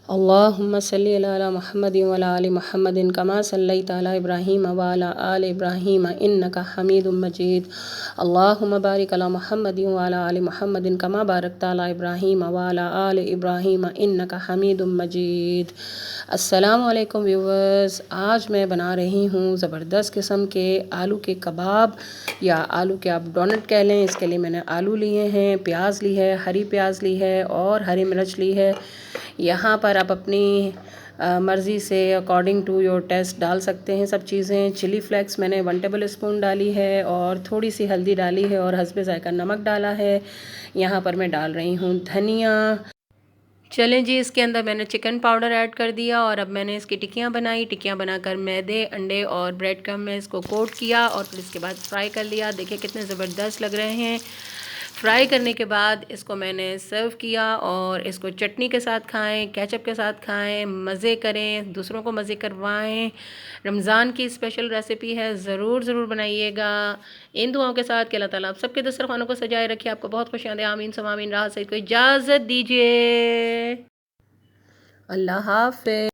अल्लाहुम्मा सल्लि अला मुहम्मदिन व अला आलि मुहम्मदिन कमा सल्लैता अला इब्राहीम व अला आलि इब्राहीम इन्नका हमीदुम मजीद। अल्लाहुम्मा बारिक अला मुहम्मदिन व अला आलि मुहम्मदिन कमा बारकता अला इब्राहीम व अला आलि इब्राहीम इन्नका हमीदुम मजीद। अस्सलामु अलैकुम व्यूवर्स, आज मैं बना रही हूँ ज़बरदस्त किस्म के आलू के कबाब या आलू के आप डोनट कह लें। इसके लिए मैंने आलू लिए हैं, प्याज ली है, हरी प्याज ली है और हरी मिर्च ली है। यहाँ पर आप अपनी मर्ज़ी से अकॉर्डिंग टू योर टेस्ट डाल सकते हैं सब चीज़ें। चिली फ्लेक्स मैंने 1 टेबल स्पून डाली है और थोड़ी सी हल्दी डाली है और हस्बे ज़ायका नमक डाला है। यहाँ पर मैं डाल रही हूँ धनिया। चलें जी, इसके अंदर मैंने चिकन पाउडर ऐड कर दिया और अब मैंने इसकी टिक्कियाँ बनाई। टिक्कियाँ बनाकर मैदे, अंडे और ब्रेड क्रम्ब में इसको कोट किया और फिर इसके बाद फ्राई कर लिया। देखिए कितने ज़बरदस्त लग रहे हैं। फ्राई करने के बाद इसको मैंने सर्व किया और इसको चटनी के साथ खाएं, केचप के साथ खाएं, मज़े करें, दूसरों को मज़े करवाएं। रमज़ान की स्पेशल रेसिपी है, ज़रूर बनाइएगा। इन दुआओं के साथ कि अल्लाह ताला आप सबके दस्तरखानों को सजाए रखे, आपको बहुत खुशियाँ दे। आमीन सुम्मा आमीन। राहत सईद को इजाज़त दीजिए। अल्लाह हाफ़िज़।